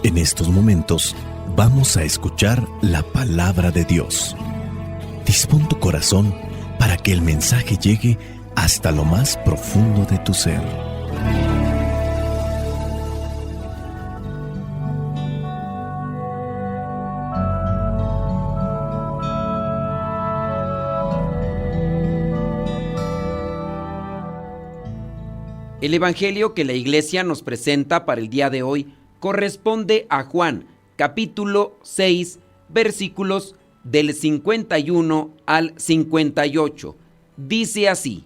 En estos momentos vamos a escuchar la palabra de Dios. Dispón tu corazón para que el mensaje llegue hasta lo más profundo de tu ser. El evangelio que la iglesia nos presenta para el día de hoy corresponde a Juan, capítulo 6, versículos del 51 al 58. Dice así: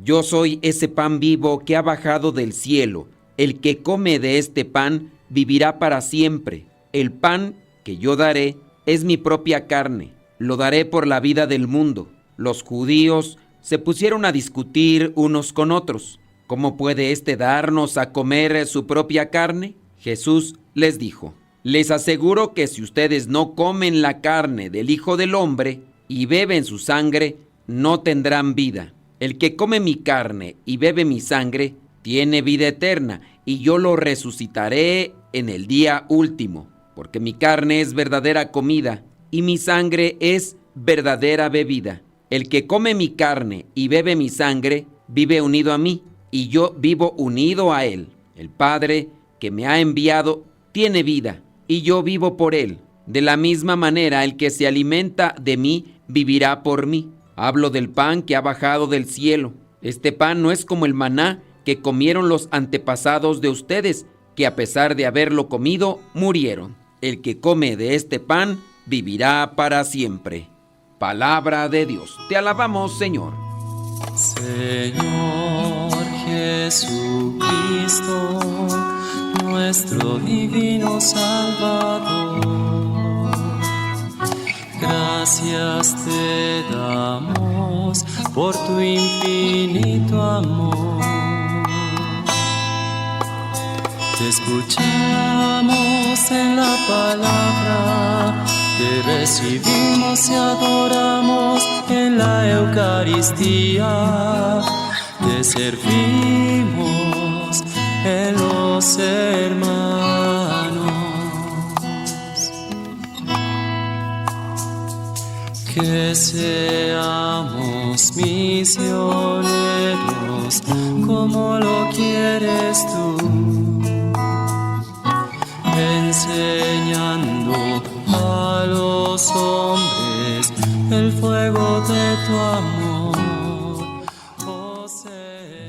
Yo soy ese pan vivo que ha bajado del cielo. El que come de este pan vivirá para siempre. El pan que yo daré es mi propia carne. Lo daré por la vida del mundo. Los judíos se pusieron a discutir unos con otros. ¿Cómo puede éste darnos a comer su propia carne? Jesús les dijo: Les aseguro que si ustedes no comen la carne del Hijo del Hombre y beben su sangre, no tendrán vida. El que come mi carne y bebe mi sangre, tiene vida eterna, y yo lo resucitaré en el día último, porque mi carne es verdadera comida, y mi sangre es verdadera bebida. El que come mi carne y bebe mi sangre, vive unido a mí, y yo vivo unido a él. El Padre que me ha enviado tiene vida, y yo vivo por él. De la misma manera, el que se alimenta de mí vivirá por mí. Hablo del pan que ha bajado del cielo. Este pan no es como el maná que comieron los antepasados de ustedes, que a pesar de haberlo comido, murieron. El que come de este pan vivirá para siempre. Palabra de Dios. Te alabamos, Señor. Señor Jesucristo, nuestro divino Salvador, gracias te damos por tu infinito amor. Te escuchamos en la palabra, te recibimos y adoramos en la Eucaristía. Te servimos en los hermanos. Que seamos misioneros como lo quieres tú, enseñando a los hombres el fuego de tu amor.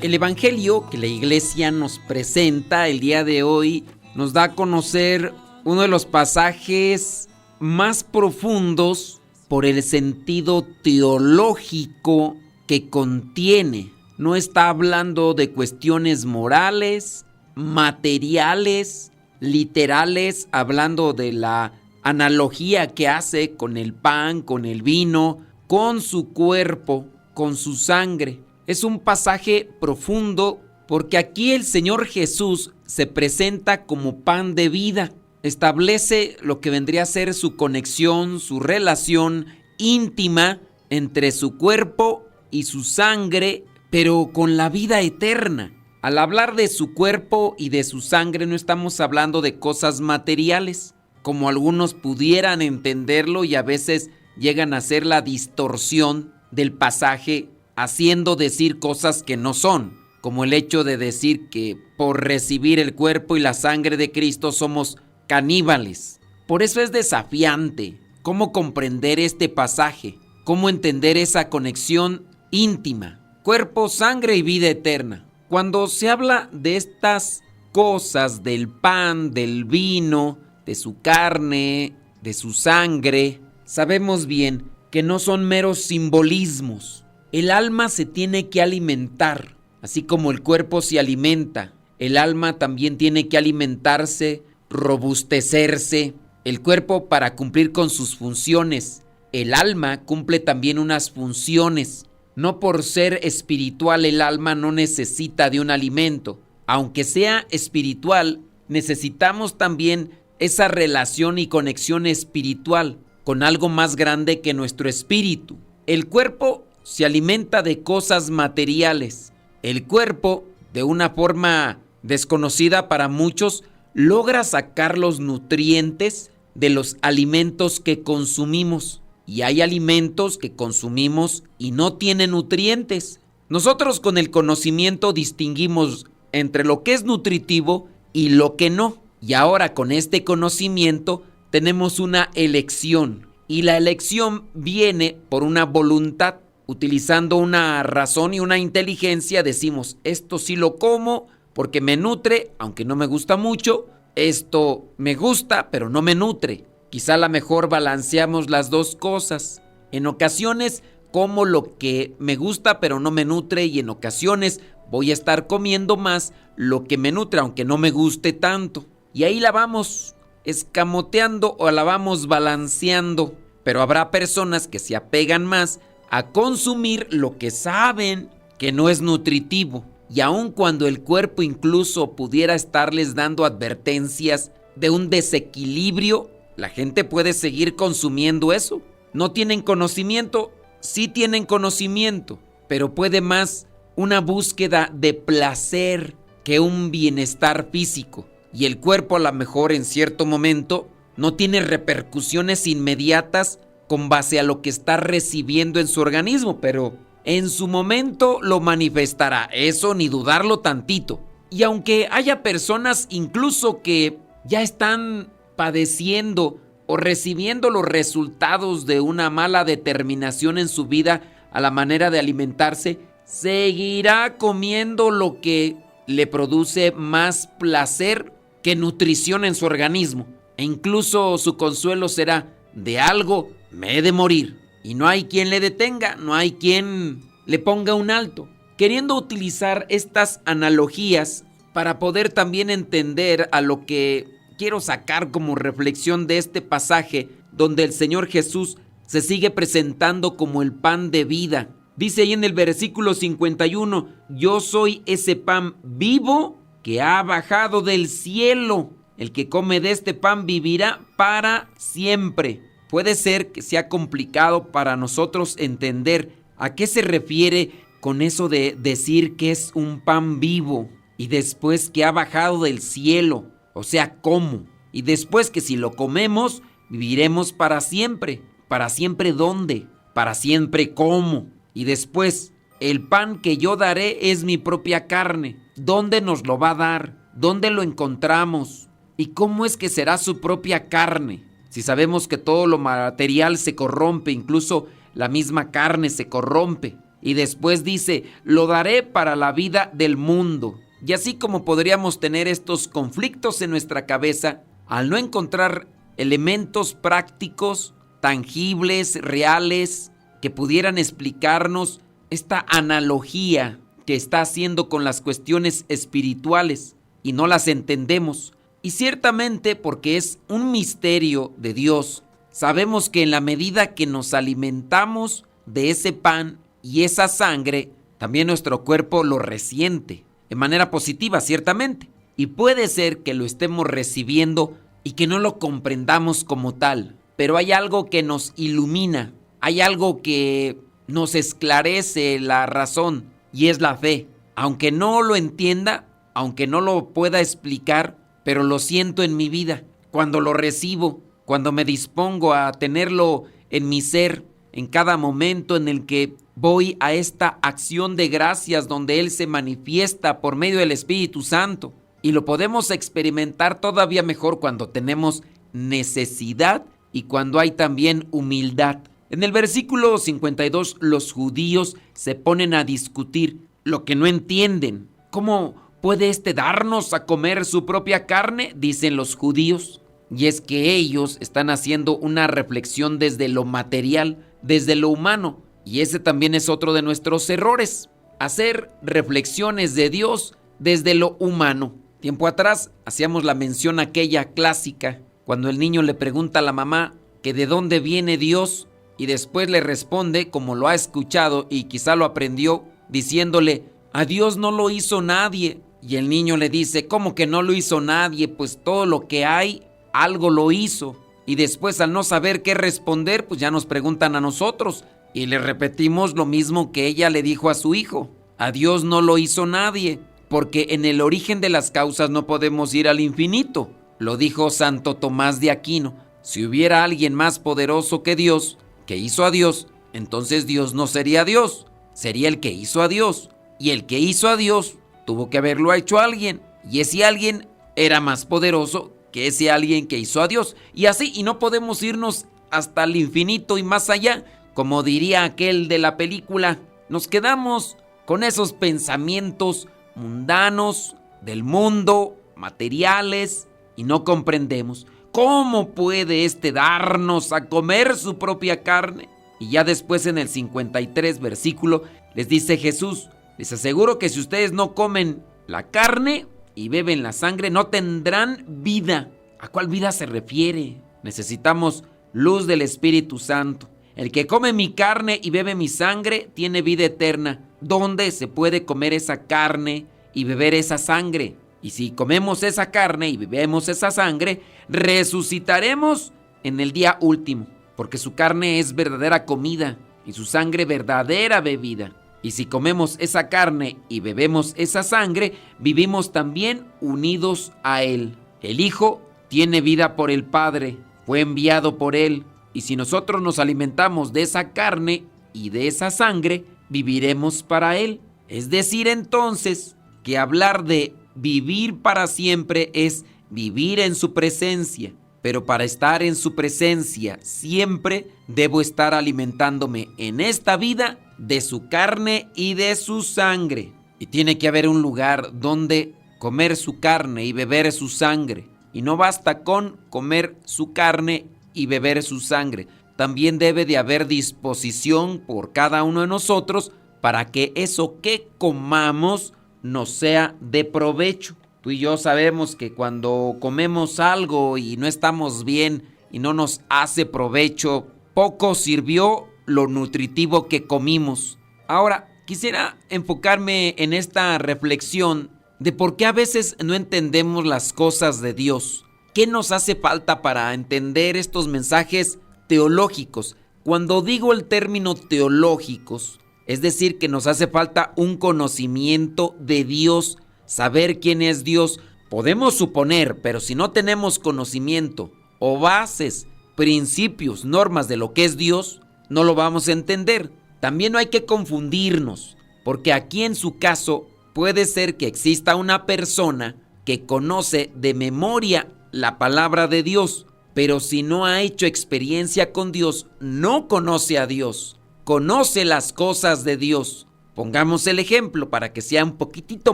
El evangelio que la iglesia nos presenta el día de hoy nos da a conocer uno de los pasajes más profundos por el sentido teológico que contiene. No está hablando de cuestiones morales, materiales, literales, hablando de la analogía que hace con el pan, con el vino, con su cuerpo, con su sangre. Es un pasaje profundo porque aquí el Señor Jesús se presenta como pan de vida. Establece lo que vendría a ser su conexión, su relación íntima entre su cuerpo y su sangre, pero con la vida eterna. Al hablar de su cuerpo y de su sangre no estamos hablando de cosas materiales, como algunos pudieran entenderlo y a veces llegan a ser la distorsión del pasaje, haciendo decir cosas que no son, como el hecho de decir que por recibir el cuerpo y la sangre de Cristo somos caníbales. Por eso es desafiante cómo comprender este pasaje, cómo entender esa conexión íntima, cuerpo, sangre y vida eterna. Cuando se habla de estas cosas, del pan, del vino, de su carne, de su sangre, sabemos bien que no son meros simbolismos. El alma se tiene que alimentar, así como el cuerpo se alimenta. El alma también tiene que alimentarse, robustecerse. El cuerpo para cumplir con sus funciones. El alma cumple también unas funciones. No por ser espiritual el alma no necesita de un alimento. Aunque sea espiritual, necesitamos también esa relación y conexión espiritual con algo más grande que nuestro espíritu. El cuerpo se alimenta de cosas materiales. El cuerpo, de una forma desconocida para muchos, logra sacar los nutrientes de los alimentos que consumimos. Y hay alimentos que consumimos y no tienen nutrientes. Nosotros con el conocimiento distinguimos entre lo que es nutritivo y lo que no. Y ahora con este conocimiento tenemos una elección. Y la elección viene por una voluntad. Utilizando una razón y una inteligencia decimos, esto sí lo como porque me nutre, aunque no me gusta mucho. Esto me gusta, pero no me nutre. Quizá a lo mejor balanceamos las dos cosas. En ocasiones como lo que me gusta, pero no me nutre, y en ocasiones voy a estar comiendo más lo que me nutre, aunque no me guste tanto. Y ahí la vamos escamoteando o la vamos balanceando. Pero habrá personas que se apegan más a consumir lo que saben que no es nutritivo. Y aun cuando el cuerpo incluso pudiera estarles dando advertencias de un desequilibrio, la gente puede seguir consumiendo eso. No tienen conocimiento, sí tienen conocimiento, pero puede más una búsqueda de placer que un bienestar físico. Y el cuerpo a lo mejor en cierto momento no tiene repercusiones inmediatas con base a lo que está recibiendo en su organismo, pero en su momento lo manifestará, eso ni dudarlo tantito. Y aunque haya personas incluso que ya están padeciendo o recibiendo los resultados de una mala determinación en su vida a la manera de alimentarse, seguirá comiendo lo que le produce más placer que nutrición en su organismo. E incluso su consuelo será, de algo me he de morir. Y no hay quien le detenga, no hay quien le ponga un alto. Queriendo utilizar estas analogías para poder también entender a lo que quiero sacar como reflexión de este pasaje, donde el Señor Jesús se sigue presentando como el pan de vida. Dice ahí en el versículo 51, yo soy ese pan vivo que ha bajado del cielo. El que come de este pan vivirá para siempre. Puede ser que sea complicado para nosotros entender a qué se refiere con eso de decir que es un pan vivo y después que ha bajado del cielo, o sea, ¿cómo? Y después que si lo comemos, viviremos para siempre. ¿Para siempre dónde? Para siempre ¿cómo? Y después, el pan que yo daré es mi propia carne. ¿Dónde nos lo va a dar? ¿Dónde lo encontramos? ¿Y cómo es que será su propia carne? Si sabemos que todo lo material se corrompe, incluso la misma carne se corrompe. Y después dice, lo daré para la vida del mundo. Y así como podríamos tener estos conflictos en nuestra cabeza, al no encontrar elementos prácticos, tangibles, reales, que pudieran explicarnos esta analogía que está haciendo con las cuestiones espirituales, y no las entendemos. Y ciertamente porque es un misterio de Dios, sabemos que en la medida que nos alimentamos de ese pan y esa sangre, también nuestro cuerpo lo resiente, de manera positiva ciertamente. Y puede ser que lo estemos recibiendo y que no lo comprendamos como tal, pero hay algo que nos ilumina, hay algo que nos esclarece la razón, y es la fe. Aunque no lo entienda, aunque no lo pueda explicar, pero lo siento en mi vida. Cuando lo recibo, cuando me dispongo a tenerlo en mi ser, en cada momento en el que voy a esta acción de gracias donde Él se manifiesta por medio del Espíritu Santo. Y lo podemos experimentar todavía mejor cuando tenemos necesidad y cuando hay también humildad. En el versículo 52, los judíos se ponen a discutir lo que no entienden. ¿Cómo puede darnos a comer su propia carne? Dicen los judíos. Y es que ellos están haciendo una reflexión desde lo material, desde lo humano. Y ese también es otro de nuestros errores, hacer reflexiones de Dios desde lo humano. Tiempo atrás hacíamos la mención aquella clásica, cuando el niño le pregunta a la mamá que de dónde viene Dios, y después le responde, como lo ha escuchado y quizá lo aprendió, diciéndole, a Dios no lo hizo nadie. Y el niño le dice, ¿cómo que no lo hizo nadie? Pues todo lo que hay, algo lo hizo. Y después, al no saber qué responder, pues ya nos preguntan a nosotros. Y le repetimos lo mismo que ella le dijo a su hijo. A Dios no lo hizo nadie. porque en el origen de las causas no podemos ir al infinito. Lo dijo Santo Tomás de Aquino. Si hubiera alguien más poderoso que Dios, que hizo a Dios, entonces Dios no sería Dios, sería el que hizo a Dios. Y el que hizo a Dios tuvo que haberlo hecho a alguien, y ese alguien era más poderoso que ese alguien que hizo a Dios. Y así, y no podemos irnos hasta el infinito y más allá. Como diría aquel de la película, nos quedamos con esos pensamientos mundanos del mundo, materiales, y no comprendemos cómo puede darnos a comer su propia carne. Y ya después en el 53 versículo les dice Jesús: les aseguro que si ustedes no comen la carne y beben la sangre, no tendrán vida. ¿A cuál vida se refiere? Necesitamos luz del Espíritu Santo. El que come mi carne y bebe mi sangre tiene vida eterna. ¿Dónde se puede comer esa carne y beber esa sangre? Y si comemos esa carne y bebemos esa sangre, resucitaremos en el día último, porque su carne es verdadera comida y su sangre verdadera bebida. Y si comemos esa carne y bebemos esa sangre, vivimos también unidos a Él. El Hijo tiene vida por el Padre, fue enviado por Él. Y si nosotros nos alimentamos de esa carne y de esa sangre, viviremos para Él. Es decir, entonces, que hablar de vivir para siempre es vivir en su presencia. Pero para estar en su presencia siempre debo estar alimentándome en esta vida de su carne y de su sangre. Y tiene que haber un lugar donde comer su carne y beber su sangre. Y no basta con comer su carne y beber su sangre. También debe de haber disposición por cada uno de nosotros para que eso que comamos nos sea de provecho. Tú y yo sabemos que cuando comemos algo y no estamos bien y no nos hace provecho, poco sirvió lo nutritivo que comimos. Ahora, quisiera enfocarme en esta reflexión de por qué a veces no entendemos las cosas de Dios. ¿Qué nos hace falta para entender estos mensajes teológicos? Cuando digo el término teológicos, es decir, que nos hace falta un conocimiento de Dios, saber quién es Dios. Podemos suponer, pero si no tenemos conocimiento o bases, principios, normas de lo que es Dios, no lo vamos a entender. También no hay que confundirnos, porque aquí en su caso puede ser que exista una persona que conoce de memoria la palabra de Dios, pero si no ha hecho experiencia con Dios, no conoce a Dios, conoce las cosas de Dios. Pongamos el ejemplo para que sea un poquitito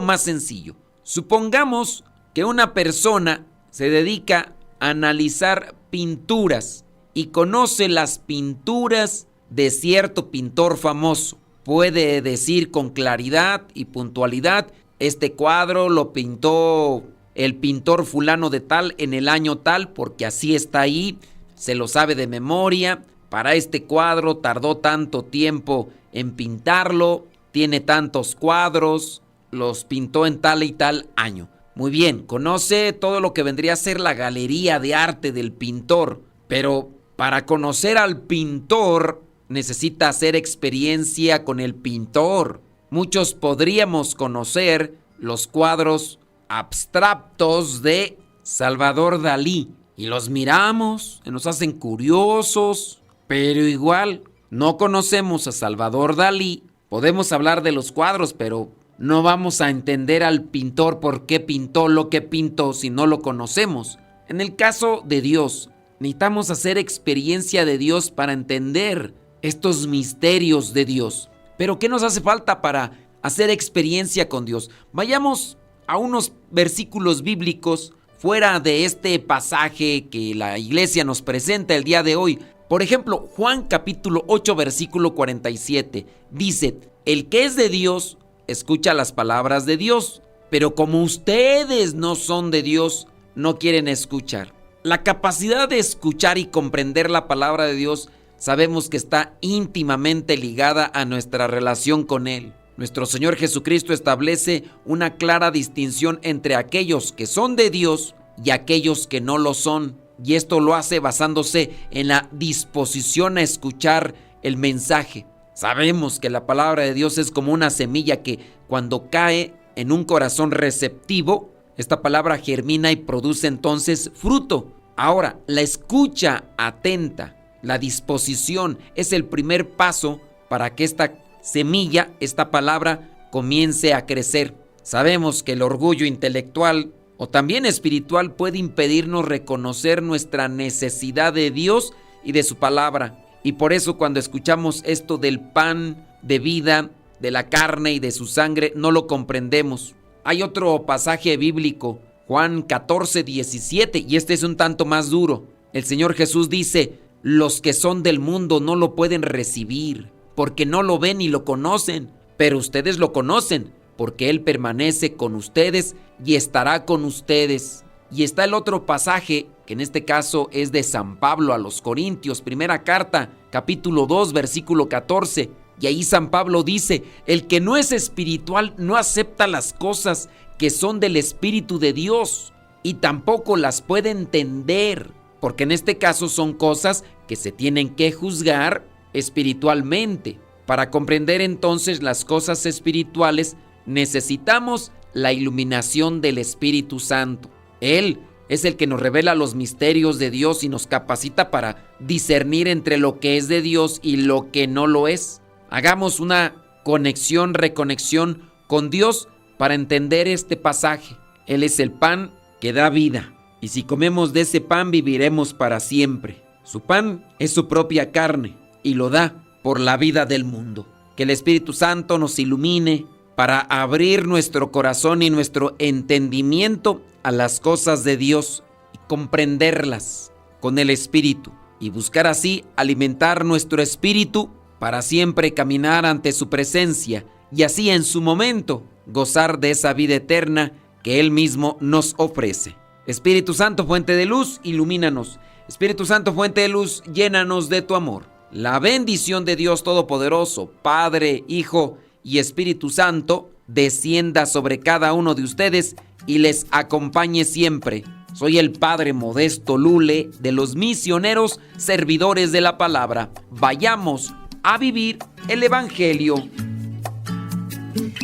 más sencillo. Supongamos que una persona se dedica a analizar pinturas y conoce las pinturas de cierto pintor famoso. Puede decir con claridad y puntualidad: este cuadro lo pintó el pintor fulano de tal en el año tal, porque así está ahí, se lo sabe de memoria. Para este cuadro tardó tanto tiempo en pintarlo, tiene tantos cuadros, los pintó en tal y tal año. Muy bien, conoce todo lo que vendría a ser la galería de arte del pintor, pero para conocer al pintor necesita hacer experiencia con el pintor. Muchos podríamos conocer los cuadros abstractos de Salvador Dalí y los miramos y nos hacen curiosos, pero igual no conocemos a Salvador Dalí. Podemos hablar de los cuadros, pero no vamos a entender al pintor por qué pintó lo que pintó si no lo conocemos. En el caso de Dios, necesitamos hacer experiencia de Dios para entender estos misterios de Dios. Pero ¿qué nos hace falta para hacer experiencia con Dios? Vayamos a unos versículos bíblicos fuera de este pasaje que la iglesia nos presenta el día de hoy. Por ejemplo, Juan capítulo 8 versículo 47 dice: el que es de Dios escucha las palabras de Dios, pero como ustedes no son de Dios, no quieren escuchar. La capacidad de escuchar y comprender la palabra de Dios sabemos que está íntimamente ligada a nuestra relación con Él. Nuestro Señor Jesucristo establece una clara distinción entre aquellos que son de Dios y aquellos que no lo son. Y esto lo hace basándose en la disposición a escuchar el mensaje. Sabemos que la palabra de Dios es como una semilla que cuando cae en un corazón receptivo, esta palabra germina y produce entonces fruto. Ahora, la escucha atenta, la disposición es el primer paso para que esta semilla, esta palabra, comience a crecer. Sabemos que el orgullo intelectual o también espiritual puede impedirnos reconocer nuestra necesidad de Dios y de su palabra. Y por eso cuando escuchamos esto del pan de vida, de la carne y de su sangre, no lo comprendemos. Hay otro pasaje bíblico, Juan 14:17, y este es un tanto más duro. El Señor Jesús dice: los que son del mundo no lo pueden recibir, porque no lo ven ni lo conocen, pero ustedes lo conocen, porque Él permanece con ustedes y estará con ustedes. Y está el otro pasaje, que en este caso es de San Pablo a los Corintios, primera carta, capítulo 2, versículo 14. Y ahí San Pablo dice: el que no es espiritual no acepta las cosas que son del Espíritu de Dios, y tampoco las puede entender, porque en este caso son cosas que se tienen que juzgar espiritualmente. Para comprender entonces las cosas espirituales, necesitamos la iluminación del Espíritu Santo. Él es el que nos revela los misterios de Dios y nos capacita para discernir entre lo que es de Dios y lo que no lo es. Hagamos una conexión, reconexión con Dios para entender este pasaje. Él es el pan que da vida, y si comemos de ese pan viviremos para siempre. Su pan es su propia carne y lo da por la vida del mundo. Que el Espíritu Santo nos ilumine para abrir nuestro corazón y nuestro entendimiento a las cosas de Dios y comprenderlas con el Espíritu, y buscar así alimentar nuestro espíritu para siempre caminar ante su presencia y así en su momento gozar de esa vida eterna que Él mismo nos ofrece. Espíritu Santo, fuente de luz, ilumínanos. Espíritu Santo, fuente de luz, llénanos de tu amor. La bendición de Dios Todopoderoso, Padre, Hijo y Espíritu Santo, descienda sobre cada uno de ustedes y les acompañe siempre. Soy el Padre Modesto Lule, de los misioneros servidores de la palabra. Vayamos a vivir el Evangelio.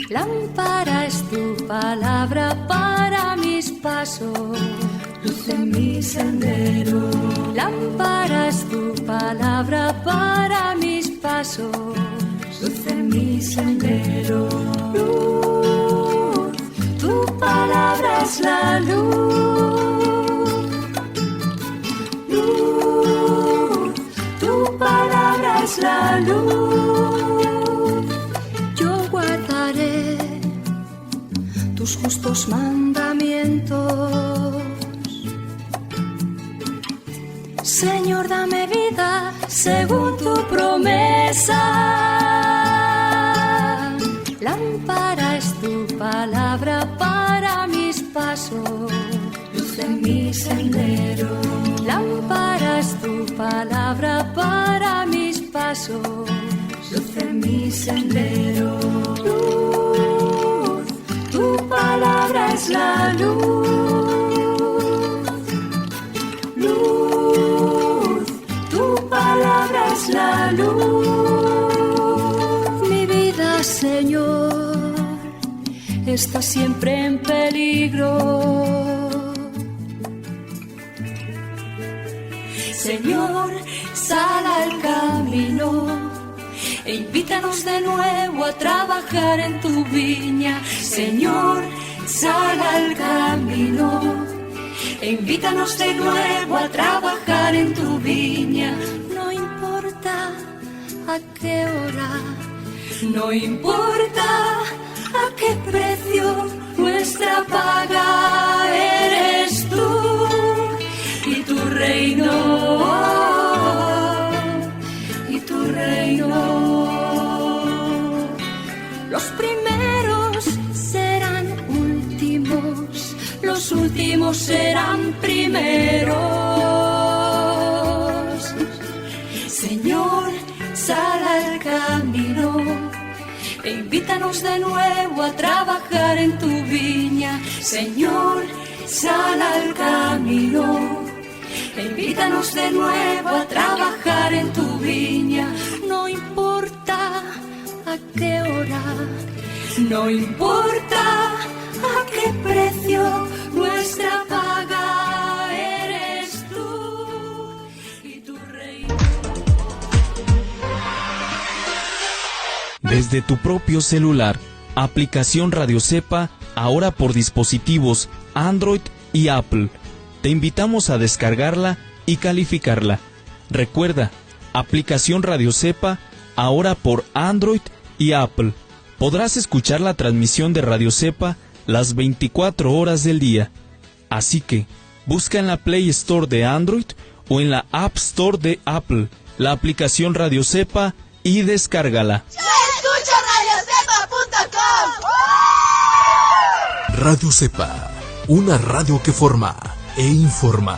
Lámpara es tu palabra para mis pasos, luz en mi sendero. Lámpara es tu palabra para mis pasos, luz en mi sendero. Luz, tu palabra es la luz. Luz, tu palabra es la luz. Tus justos mandamientos. Señor, dame vida según tu promesa. Lámpara es tu palabra para mis pasos, luz en mi sendero. Lámpara es tu palabra para mis pasos, luz en mi sendero. Tu palabra es la luz, luz, tu palabra es la luz. Mi vida, Señor, está siempre en peligro. Señor, sal al camino e invítanos de nuevo a trabajar en tu viña. Señor, sal al camino e invítanos de nuevo a trabajar en tu viña. No importa a qué hora, no importa a qué precio, nuestra paga eres tú y tu reino. Los primeros serán últimos, los últimos serán primeros. Señor, sal al camino e invítanos de nuevo a trabajar en tu viña. Señor, sal al camino e invítanos de nuevo a trabajar en tu viña. No importa a qué hora, No importa a qué precio, nuestra paga eres tú y tu reino. Desde tu propio celular, aplicación Radio Cepa, ahora por dispositivos Android y Apple. Te invitamos a descargarla y calificarla. Recuerda, aplicación Radio Cepa, ahora por Android y Apple. Podrás escuchar la transmisión de Radio Cepa las 24 horas del día. Así que, busca en la Play Store de Android o en la App Store de Apple la aplicación Radio Cepa y descárgala. Radio Cepa, una radio que forma e informa.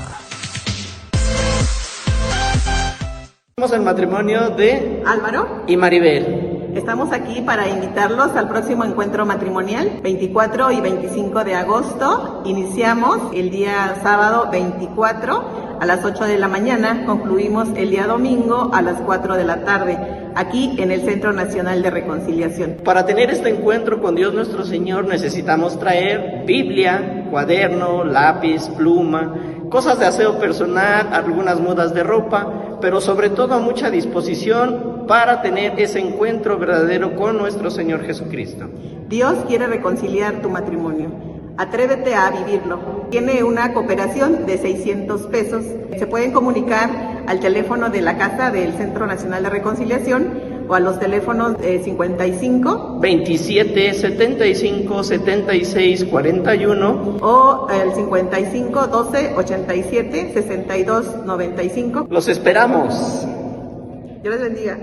Estamos en el matrimonio de Álvaro y Maribel. Estamos aquí para invitarlos al próximo encuentro matrimonial, 24 y 25 de agosto. Iniciamos el día sábado 24 a las 8 de la mañana, concluimos el día domingo a las 4 de la tarde, aquí en el Centro Nacional de Reconciliación. Para tener este encuentro con Dios nuestro Señor necesitamos traer Biblia, cuaderno, lápiz, pluma, cosas de aseo personal, algunas mudas de ropa, pero sobre todo mucha disposición para tener ese encuentro verdadero con nuestro Señor Jesucristo. Dios quiere reconciliar tu matrimonio. Atrévete a vivirlo. Tiene una cooperación de 600 pesos. Se pueden comunicar al teléfono de la casa del Centro Nacional de Reconciliación o a los teléfonos 55 27 75 76 41 o el 55 12 87 62 95. Los esperamos. Dios les bendiga.